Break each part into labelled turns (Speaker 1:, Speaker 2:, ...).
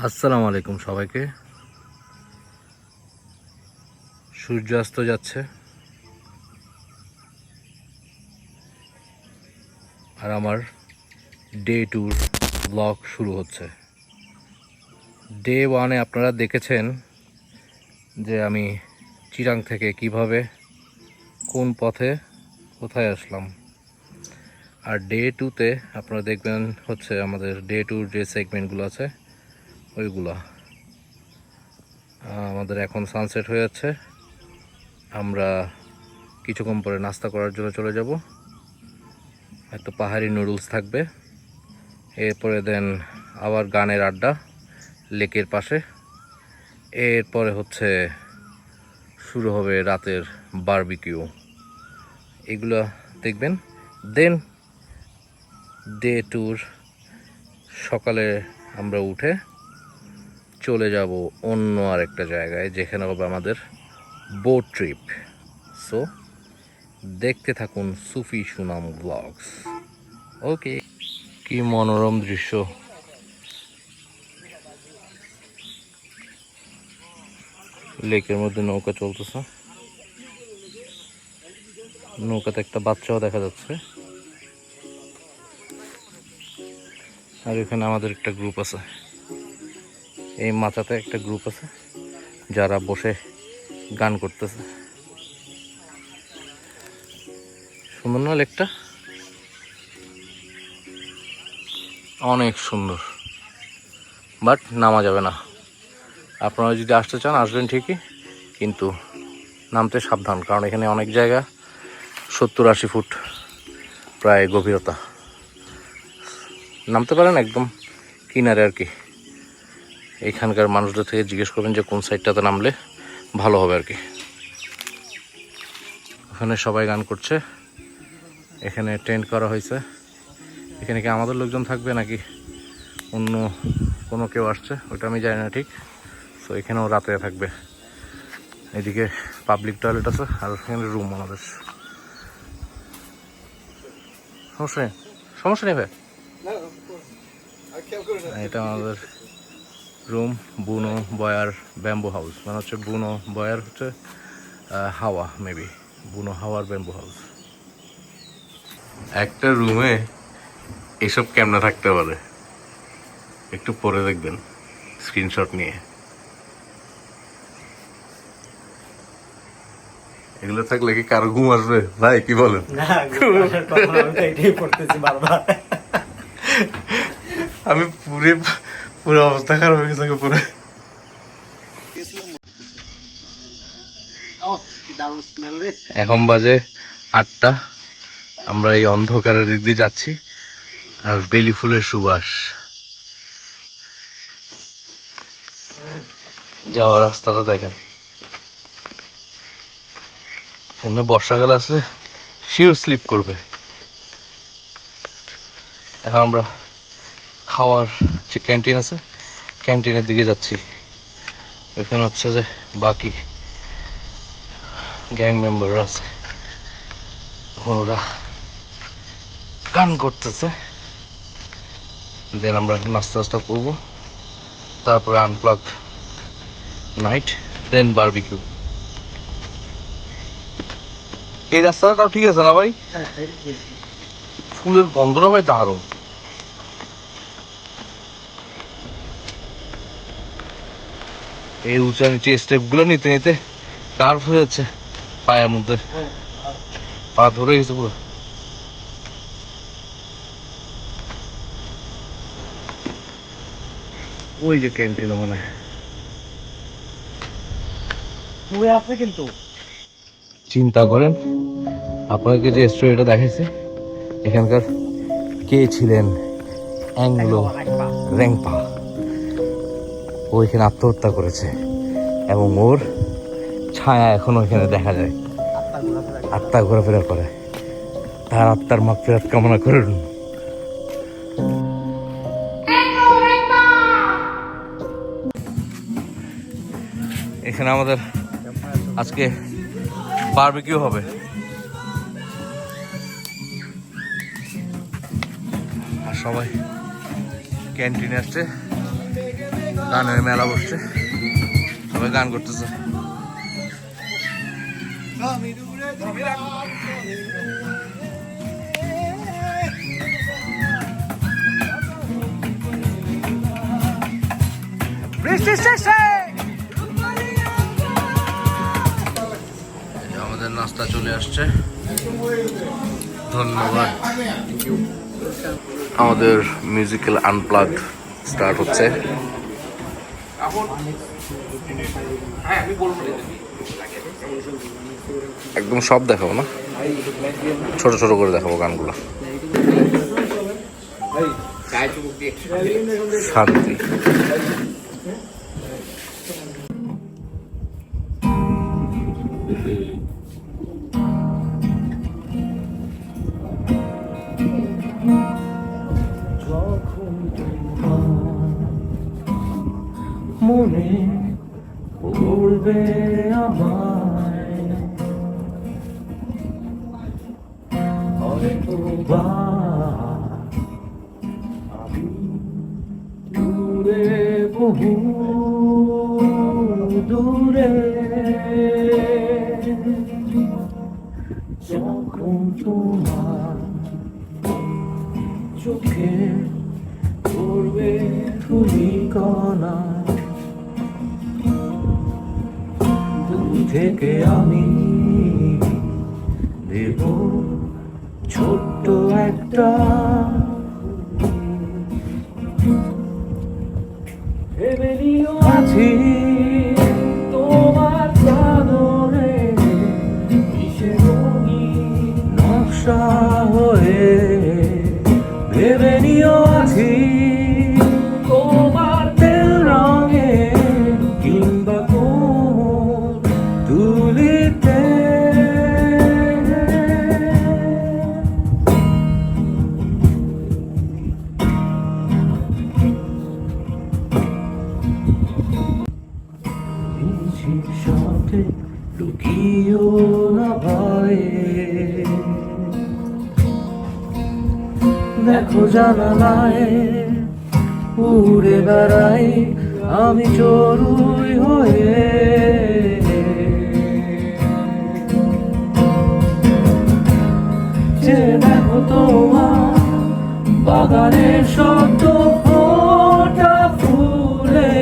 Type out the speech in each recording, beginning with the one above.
Speaker 1: আসসালামু আলাইকুম সবাইকে। সূর্যাস্ত যাচ্ছে আর আমার ডে ট্যুর ব্লগ শুরু হচ্ছে। ডে ওয়ানে আপনারা দেখেছেন যে আমি চিরাং থেকে কিভাবে কোন পথে কোথায় আসলাম, আর ডে টুতে আপনারা দেখবেন হচ্ছে আমাদের ডে টুর যে সেগমেন্টগুলো আছে ওইগুলো। আমাদের এখন সানসেট হয়ে যাচ্ছে, আমরা কিছুক্ষণ পরে নাস্তা করার জন্য চলে যাব। একটা পাহাড়ি নুডলস থাকবে, এরপরে দেন আবার গানের আড্ডা লেকের পাশে, এরপরে হচ্ছে শুরু হবে রাতের বারবিকিউ। এগুলো দেখবেন। দেন ডে ট্যুর সকালে আমরা উঠে চলে যাব অন্য আরেকটা জায়গায়, যেখানে হবে আমাদের বোট ট্রিপ। সো দেখতে থাকুন সুফি সুনাম ব্লগস। ওকে, কি মনোরম দৃশ্য! লেকের মধ্যে নৌকা চলতেছে, নৌকাতে একটা বাচ্চাও দেখা যাচ্ছে। আর এখানে আমাদের একটা গ্রুপ আছে, এই মাচাতে একটা গ্রুপ আছে যারা বসে গান করতেছে। সুন্দর না লেকটা? অনেক সুন্দর, বাট নামা যাবে না। আপনারা যদি আসতে চান আসবেন ঠিকই, কিন্তু নামতে সাবধান, কারণ এখানে অনেক জায়গা 70-80 ফুট প্রায় গভীরতা। নামতে পারেন একদম কিনারে আর কি। এইখানকার মানুষদের থেকে জিজ্ঞেস করবেন যে কোন সাইডটাতে নামলে ভালো হবে আর কি। ওখানে সবাই গান করছে, এখানে টেন্ট করা হয়েছে। এখানে কি আমাদের লোকজন থাকবে নাকি অন্য কোনো কেউ আসছে ওইটা আমি জানি না ঠিক। তো এখানেও রাতে থাকবে। এদিকে পাবলিক টয়লেট আছে, আর এখানে রুম আমাদের। সমস্যা নেই ভাই, এটা আমাদের রুম। বুনো বয়ার ব্যাম্বু হাউস, মানে হচ্ছে বুনো বয়ার হচ্ছে হাওয়া, মেবি বুনো হাওয়ার ব্যাম্বু হাউস। একটা রুমে এসব ক্যামেরা থাকতে পারে, একটু পরে দেখবেন স্ক্রিনশট নিয়ে। এগুলো থাকলে কি কারো ঘুম আসবে ভাই, কি বলেন? আমি পুরো অবস্থা খারাপ হয়ে গেছে পুরো। এখন বাজে 8টা, আমরা এই অন্ধকারের দিক দিয়ে যাচ্ছি, আর বেলি ফুলের সুবাস। যাওয়ার রাস্তাটা দেখেন, এমনি বর্ষাকাল আসলে শিওর স্লিপ করবে। এখন আমরা খাওয়ার যে ক্যান্টিন আছে, ক্যান্টিনের দিকে যাচ্ছি। এখানে হচ্ছে যে বাকি গ্যাং মেম্বার আছে, ওরা গান করতেছে। দেন আমরা নাস্তা করবো, তারপরে আনপ্লাগ নাইট, দেন বারবিকিউ। এই রাস্তাটাও ঠিক আছে না ভাই? ফুলের গন্ধটা ভাই দারুণ। এই উঁচা নিচে স্টেপ গুলো নিতে নিতে কার্ভ হয়ে যাচ্ছে পায়ের মধ্যে, পা ধরে গেছে পুরো। ওই যে ক্যান্টিন মানে আছে, কিন্তু চিন্তা করেন আপনাকে যে স্টোরিটা দেখাইছে, এখানকার কে ছিলেন অ্যাংলো রেংপা, ও এখানে আত্মহত্যা করেছে এবং ওর ছায়া এখনো এখানে দেখা যায়। আত্মা ঘোরাফেরা করে, তার আত্মার মাগফিরাত কামনা করুন। এখানে আমাদের আজকে বারবিকিউ হবে। আর সবাই ক্যান্টিনে আসছে গানের মেলা বসছে, সবাই গান করতেছে। আমাদের নাস্তা চলে আসছে, ধন্যবাদ। আমাদের মিউজিক্যাল আনপ্লাগড স্টার্ট হচ্ছে। একদম সব দেখাবো না, ছোট ছোট করে দেখাবো গানগুলো। শান্তি।
Speaker 2: মনে পড়বে আমায়, হয়তো বা আমি দূরে, বহু দূরে, যখন তোমার চোখে পড়বে ধূলিকণা, দূর থেকে আমি দেব ছোট্ট একটা ভেবে নিও আছি তোমার চাদরে, কিসের নকশা হয়ে, ভেবে নিও আছি তোমার তেল রঙে কিংবা তুলিতে। সাথে লুকিও না ভয়ে, দেখো জানালায় উড়ে বেড়াই আমি চড়ুই হয়ে, যে দেখো তোমার বাগানের শব্দ ফোটা ফুলে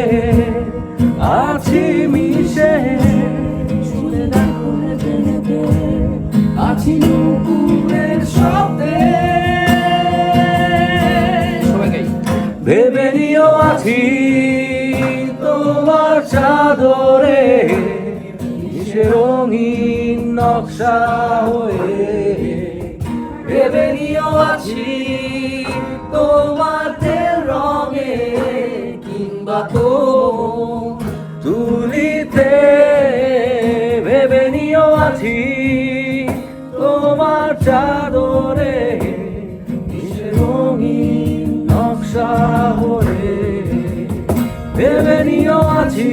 Speaker 2: আছি মিশে, শুনে দেখো হেঁটে হেঁটে আছি নুপুরের শব্দে, ভেবে নিও আছি তোমার চাদরে, কিসের রঙিন নকশা হয়ে, ভেবে নিও আছি তোমার তেল রঙে কিংবা তুলিতে, ভেবে নিও আছি তোমার চাদরে, কিসের রঙিন নকশা হয়ে, ভেবে নিও আছি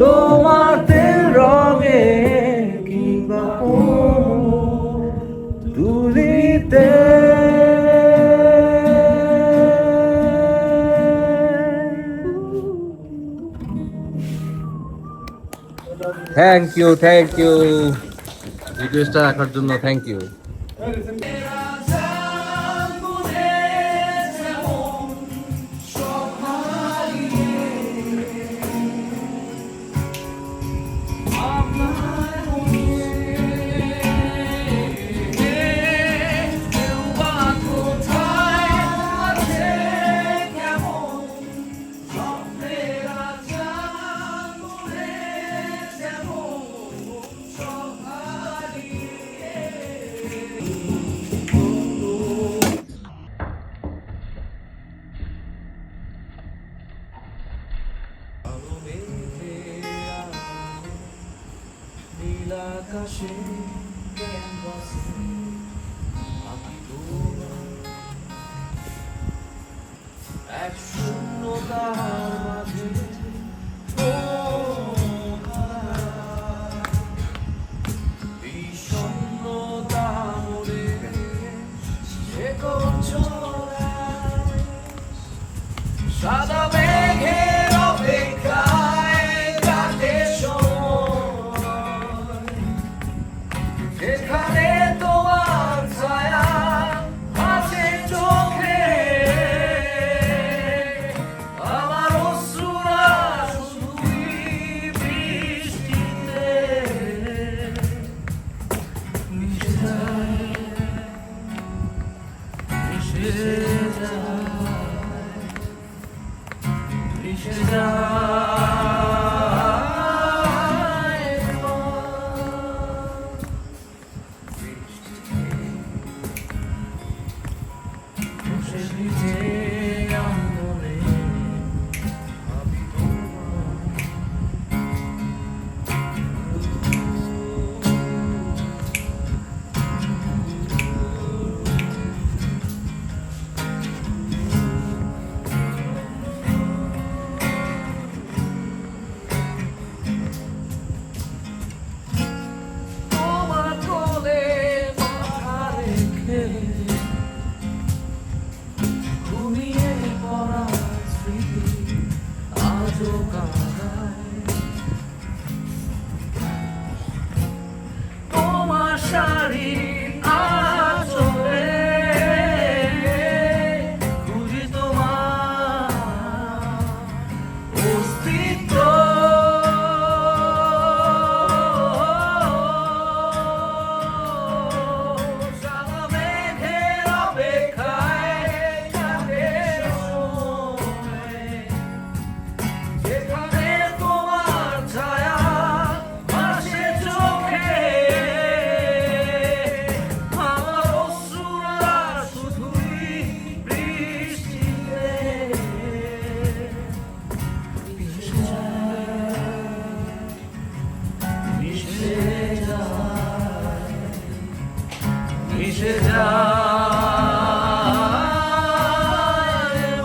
Speaker 2: তোমার তেল রঙে কিংবা তুলিতে।
Speaker 1: থ্যাংক ইউ, থ্যাংক ইউ রিকোয়েস্টটা রাখার জন্য, থ্যাংক ইউ।
Speaker 2: আকাশে এক শূন্যতার মাঝে বিষণ্ণতা মরে সে করছো সাদা মেঘে মিশে যায় বসে ভিজে আঙ্গনে ভাবি তোমার কোলে মাথা রেখে ঘুমিয়ে পড়া স্মৃতি আজও কাঁদায় তোমার শাড়ির আঁচলে খুঁজি তোমার অস্তিত্ব সাদা মেঘের অপেক্ষায় কাটে সময়। যেখানে তোমার ছায়া ভাসে চোখে, আমার অশ্রুরা শুধুই বৃষ্টিতে মিশে যায়, মিশে যায়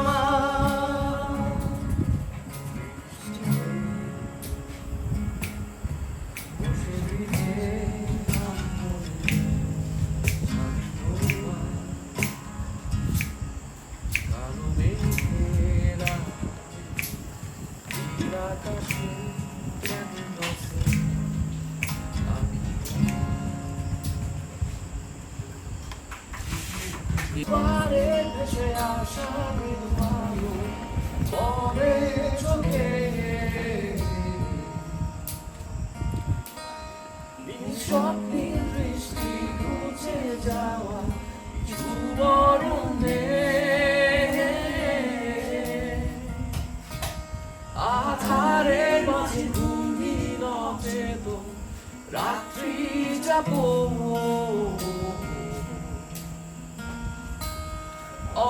Speaker 2: মা। বসে ভিজে আঙ্গনে কালো মেঘের নীল আকাশে কেন বসে আমি পারে ভেসে আসা আলো পরে চোখে স্বপ্নের দৃষ্টি ঘুচে যাওয়া যুবরণে আধারে মাঝে তুমি নচেতন রাত্রি যাব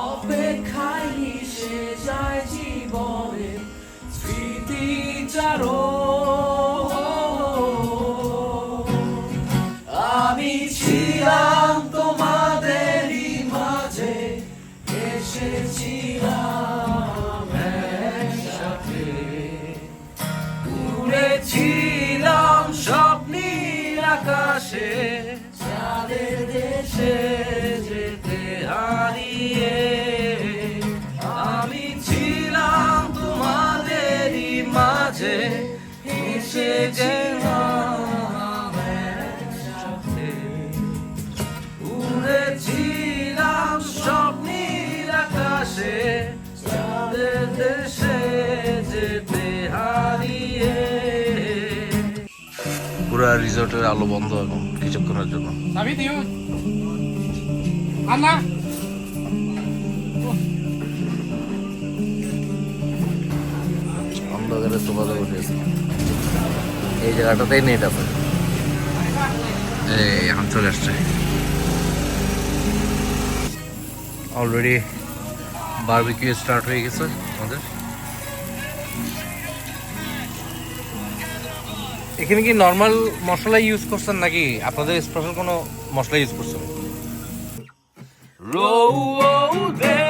Speaker 2: অপেক্ষায় মিশে যায় জীবনের স্মৃতিচারণ। আমি ছিলাম তোমাদেরই মাঝে, এসেছিলাম একসাথে, উড়েছিলাম স্বপ্নীল আকাশে, চাঁদের দেশে যেতে হারিয়ে। আমি ছিলাম তোমাদেরই মাঝে, এসে গেলাম একসাথে, উড়েছিলাম স্বপ্নীল আকাশে, চাঁদের দেশে যেতে হারিয়ে।
Speaker 1: পুরা রিসোর্টের আলো বন্ধ এখন কিছুক্ষণের জন্য।
Speaker 3: চাবি দিও আন্না
Speaker 1: অন্ধকারে তোমাদের উঠেছে এই জায়গাটাতেই নেট আছে। এই এখন চলে আসছে অলরেডি, বারবিকিউ স্টার্ট হয়ে গেছে আমাদের। এখানে কি নর্মাল মশলা ইউজ করছেন নাকি আপনাদের স্পেশাল কোনো মশলা ইউজ করছেন?
Speaker 2: রোদে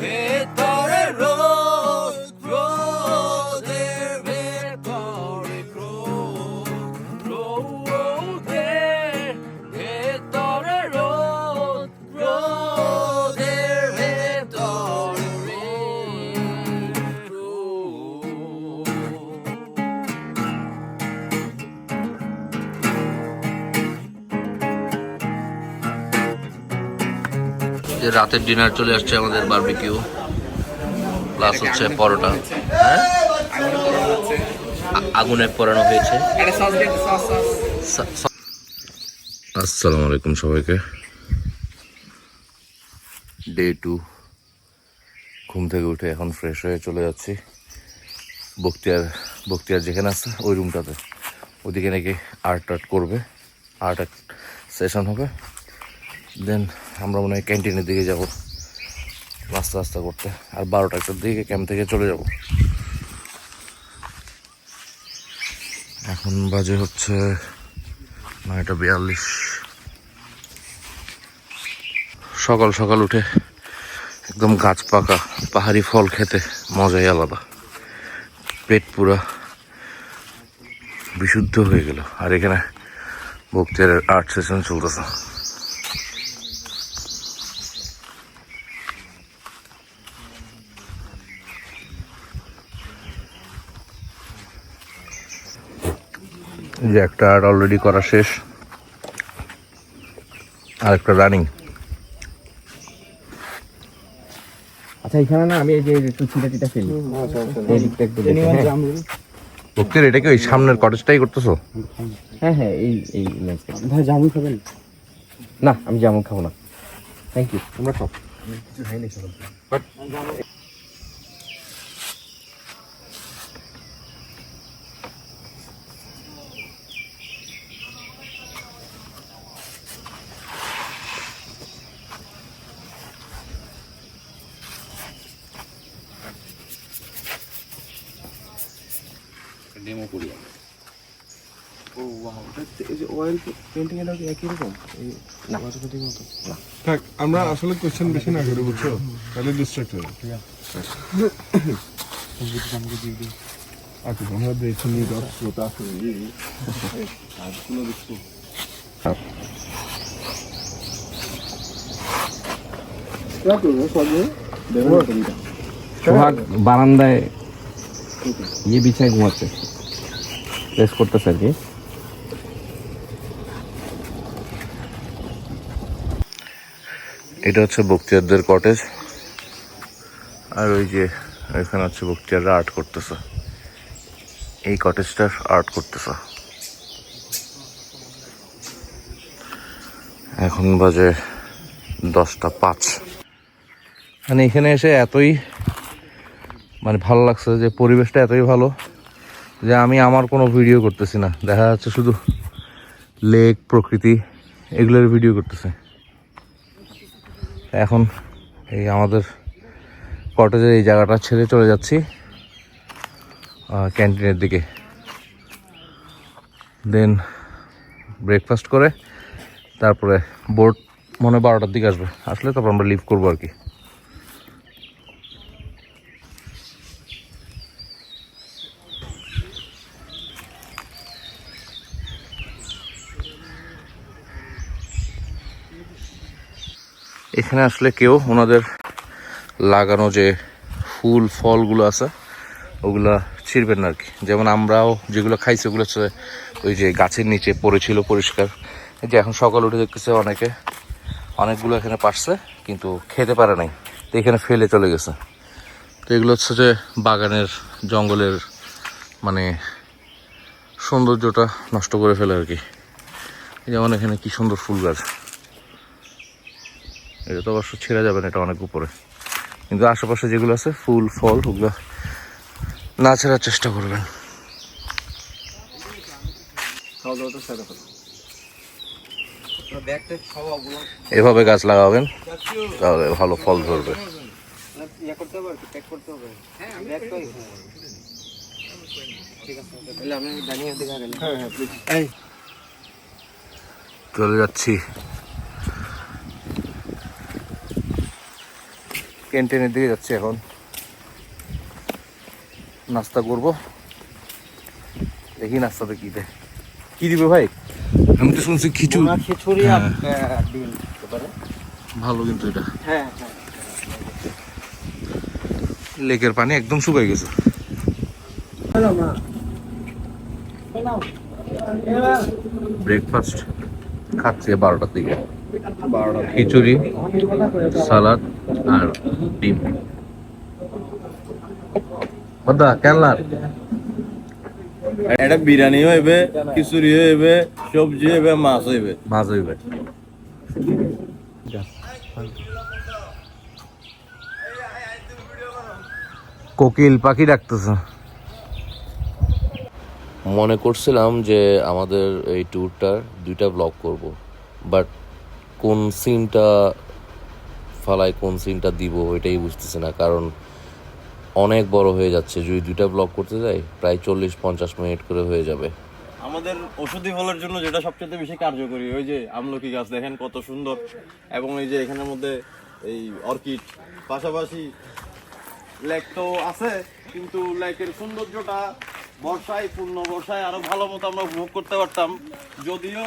Speaker 2: ভেতরে রোদ, রোদের ভেতরে ক্রোধ, রোদে ভেতরে রোদ, রোদের ভেতরে ক্রোধ।
Speaker 1: যে রাতের ডিনার চলে আসছে আমাদের, বারবিকিউ প্লাস হচ্ছে পরোটা। হ্যাঁ, আগুনে পোড়ানো হয়েছে। আসসালামু আলাইকুম সবাইকে। ডে 2 ঘুম থেকে উঠে এখন ফ্রেশ হয়ে চলে যাচ্ছি বক্তিয়ার যেখানে আছে ওই রুমটাতে, ওদিকে নাকি আর্ট করবে, আর্ট সেশন হবে। দেন আমরা মনে হয় ক্যান্টিনের দিকে যাব নাস্তা করতে, আর 12টার দিকে ক্যাম্প থেকে চলে যাব। এখন বাজে হচ্ছে 9:42। সকাল সকাল উঠে একদম গাছ পাকা পাহাড়ি ফল খেতে মজাই আলাদা, পেট পুরা বিশুদ্ধ হয়ে গেল। আর এখানে বক্তিয়ারের আর্ট সেশন চলতেছে। যে একটা আর্ট অলরেডি করা শেষ, আর একটা রানিং।
Speaker 3: আচ্ছা এখানে না আমি এই যে একটু ছিটাটিটা ফেলি, এই দিকটা একটু দেখে, হ্যাঁ।
Speaker 1: বক্তিয়ার এটা কি ওই সামনের কটেজটাই করতেছো?
Speaker 3: হ্যাঁ হ্যাঁ এই লেন্সটা। ভাই জামুন খাবেন? না আমি জামুন খাবো না, থ্যাংক ইউ। তোমরা খাও, আমি কিছু খাইনি সকাল থেকে।
Speaker 2: ডেমো করি
Speaker 3: ও ওয়াও, এই যে অয়েল পেইন্টিং এর কি একই রকম? এই না কতটুকু মতো না।
Speaker 4: থাক, আমরা আসলে কোশ্চেন বেশি না করে, বুঝছো, তাহলে ডিস্ট্রাক্ট হবে। আচ্ছা আমরা দেখে নিই দর্শক আসলে কাজগুলো দেখছো।
Speaker 3: সোহাগ বারান্দায় ইয়ে বিছায় ঘুমাচ্ছে, রেস্ট করতেছে আর কি।
Speaker 1: এটা হচ্ছে বক্তিয়ারদের কটেজ, আর ওই যে এখানে হচ্ছে বক্তিয়াররা আর্ট করতেছে, এই কটেজটার আর্ট করতেছে। এখন বাজে 10:05। মানে এখানে এসে এতই ভালো লাগছে যে পরিবেশটা এতই ভালো যে আমি আমার কোনো ভিডিও করতেছি না, দেখা যাচ্ছে শুধু লেক প্রকৃতি এগুলোর ভিডিও করতেছে। এখন এই আমাদের কটেজের এই জায়গাটা ছেড়ে চলে যাচ্ছি ক্যান্টিনের দিকে। দেন ব্রেকফাস্ট করে তারপরে বোট মনে 12টার দিকে আসলে তারপর আমরা লিভ করবো আর কি। এখানে আসলে কেউ ওনাদের লাগানো যে ফুল ফলগুলো আছে ওগুলা ছিঁড়বেন না আর কি। যেমন আমরাও যেগুলো খাইছি ওগুলো হচ্ছে ওই যে গাছের নিচে পড়েছিল পরিষ্কার। এই যে এখন সকাল উঠে দেখতেছে অনেকগুলো এখানে পারছে কিন্তু খেতে পারে নাই, তো এখানে ফেলে চলে গেছে। তো এগুলো হচ্ছে যে বাগানের জঙ্গলের সৌন্দর্যটা নষ্ট করে ফেলে আর কি। যেমন এখানে কি সুন্দর ফুল গাছ, এটা তো অবশ্য ছেড়ে যাবে না, এটা অনেক উপরে, কিন্তু আশেপাশে যেগুলো আছে ফুল ফল ওগুলো না ছেড়ার চেষ্টা করবেন। এভাবে গাছ লাগাবেন তাহলে ভালো ফল ধরবে। চলে যাচ্ছি ক্যান্টিনের দিকে, যাচ্ছি এখন নাস্তা করব। দেখি নাস্তাতে কি দেয়, কি দিবে ভাই? আমি তো শুনছি খিচুড়ি ভালো, কিন্তু এটা লেকের পানি একদম শুকিয়ে গেছে। ব্রেকফাস্ট খাচ্ছি 12টার দিকে, খিচুড়ি, সালাদ আর ডিম। কেন
Speaker 5: এটা বিরিয়ানি হইবে, খিচুড়ি হইবে, সবজি হইবে, মাছ হইবে।
Speaker 1: কোকিল পাখি ডাকতেছে।
Speaker 6: মনে করছিলাম যে আমাদের এই ট্যুরটার 2টা ব্লগ করব, বাট কোন সিনটা ফালাই কোন সিনটা দিব এটাই বুঝতেছি না, কারণ অনেক বড় হয়ে যাচ্ছে। যদি 2টা ব্লগ করতে যাই প্রায় 40-50 মিনিট করে হয়ে যাবে।
Speaker 5: আমাদের ওষুধি ফলের জন্য যেটা সবচেয়ে বেশি কার্যকরী, ওই যে আমলকি গাছ দেখেন কত সুন্দর, এবং এই যে এখানের মধ্যে এই অর্কিড, পাশাপাশি লেক তো আছে, কিন্তু লেকের সৌন্দর্যটা বর্ষায়, পূর্ণ বর্ষায় আরো ভালো মতো আমরা উপভোগ করতে পারতাম। যদিও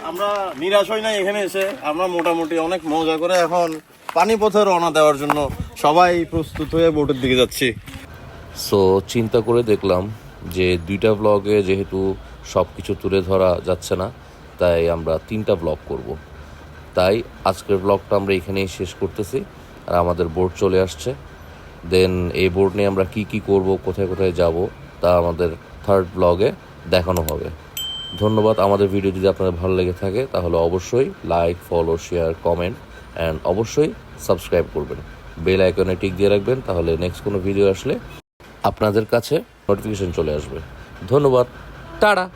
Speaker 5: আমরা নিরাশ হই নাই এখানে এসে, আমরা মোটামুটি অনেক মজা করে এখন পানিপথে রওনা দেওয়ার জন্য সবাই প্রস্তুত হয়ে বোটের দিকে যাচ্ছি।
Speaker 6: সো চিন্তা করে দেখলাম যে 2টা ব্লগে যেহেতু সব কিছু তুলে ধরা যাচ্ছে না, তাই আমরা 3টা ব্লগ করব। তাই আজকের ব্লগটা আমরা এখানেই শেষ করতেছি। আর আমাদের বোট চলে আসছে, দেন এই বোট নিয়ে আমরা কি কি করব, কোথায় কোথায় যাব, তা আমাদের 3rd ব্লগে দেখানো হবে। ধন্যবাদ। আমাদের ভিডিও যদি আপনাদের ভালো লেগে থাকে তাহলে অবশ্যই like, follow, share, comment and অবশ্যই সাবস্ক্রাইব করবেন। বেল আইকনে টিক দিয়ে রাখবেন, তাহলে নেক্সট কোনো ভিডিও আসলে আপনাদের কাছে নোটিফিকেশন চলে আসবে। ধন্যবাদ। টাটা।